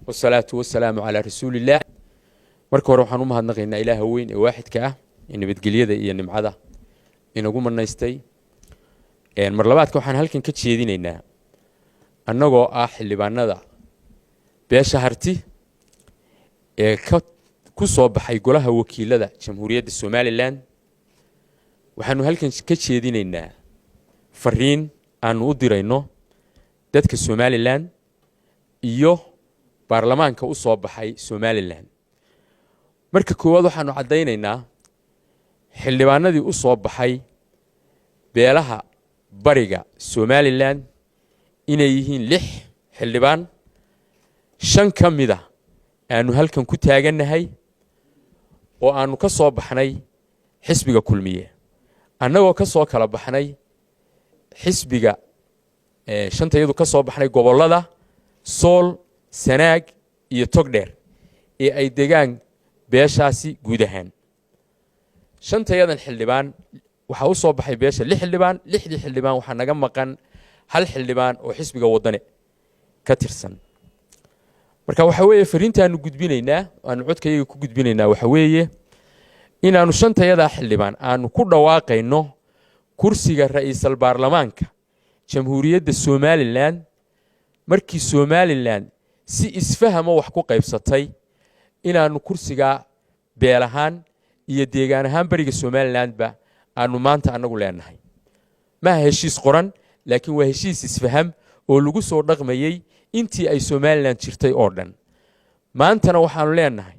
والصلاة والسلام على رسول الله. marka hore waxaan u mahadnaqaynaa Ilaaha weyn ee waaxidka ah in nabadgelyada iyo nimcada inagu manaystay. mar labaadka waxaan halkan ka jeedinaynaa annagoo ah xildhibaanada beesha harti ee ku soo baxay golaha wakiilada Jamhuuriyadda Somaliland. waxaanu halkan ka jeedinaynaa fariin aan u dirayno dadka Somaliland iyo baarlamaanka u soo baxay Somaliland. marka koowaad waxaanu cadaynaynaa xildhibaanadii u soo baxay beelaha bariga Somaliland inay yihiin 6 xildhibaan 5 kamida aanu halkan ku taaganahay oo aanu ka soo baxnay xisbiga kulmiye annagoo ka soo kala baxnay xisbiga shantayadu ka soo baxnay gobolada Sool Sanaag iyo Togdheer ee ay degaan beeshaasi guud ahaan. shantayadan xildhibaan waxa u soo baxay beesha 6 xildhibaan 6 xildhibaan waxa naga maqan 1 xildhibaan oo xisbiga wadane ka tirsan. marka waxa weeye fariintaanu gudbinaynaa aanu codkayga ku gudbinaynaa waxa weeye inaanu shantayada xildhibaan aanu ku dhawaaqayno kursiga ra'iisul baarlamaanka Jamhuuriyadda Somaliland markii Somaliland si isfahamo wax ku qaybsatay inaanu kursiga beelahaan iyo deegaan ahaan bariga Somaliland ba aanu maanta anagu leenahay. ma heshiis qoran laakiin waa heshiis isfaham oo lagu soo dhaqmayay intii ay Somaliland jirtay oo dhan. maantana waxaanu leenahay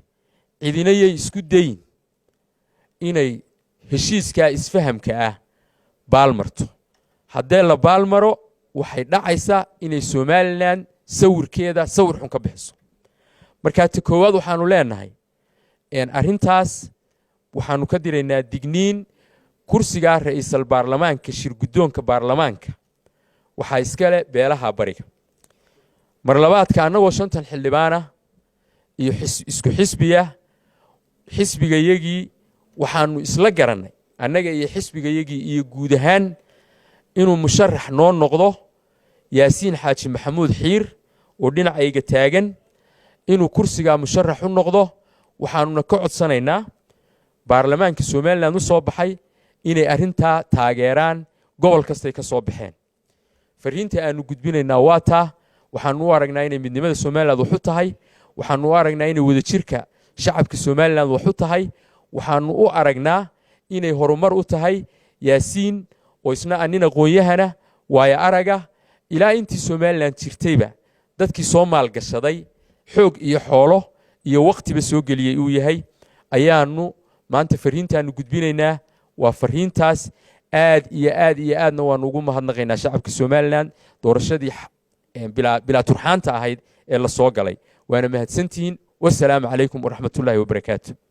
cidinayay isku dayin inay heshiiska isfahamka ah baalmarto. haddii la baalmaro waxay dhacaysaa inay Somaliland sawirkeeda sawir xun ka bixiso. marka koowaad waxaanu leenahay arintaas waxaanu ka diraynaa digniin kursiga ra'iisul baarlamaanka shirgudoonka baarlamaanka waxa iska leh beelaha bariga. mar labaadka annagoo 5 xildhibaana iyo isku xisbigayagii waxaanu isla garanay annaga iyo xisbigayagii iyo guud ahaan inuu musharax noo noqdo Yaasiin Xaaji Maxamuud Xiir oo dhinacayga taagan inuu kursiga musharax u noqdo. waxaanu ka codsanaynaa baarlamaanka Somaliland u soo baxay inay arinta taageeraan gobol kasta ka soo baxeen. fariinta aanu gudbinaynaa waa taa. waxaanu u aragnaa inay midnimada Somaliland wax u tahay. waxaanu u aragnaa inay wadajirka shacabka Somaliland wax u tahay. waxaanu u aragnaa inay horumar u tahay Yaasiin oo isna anina aqoonyahana waaya araga ilaa intii Somaliland jirtayba dadkii Soomaal gashaday xoog iyo xoolo iyo waqtiba soo galiyay uu yahay ayaanu maanta fariintaanu gudbinaynaa. waa fariintaas aad iyo aadna waan ugu mahadnaqaynaa shacabka Somaliland doorashadii bila turxaanta ahayd ee la soo galay. waana mahadsantihiin. wassalaamu calaykum waraxmatullaahi wabarakaatuh.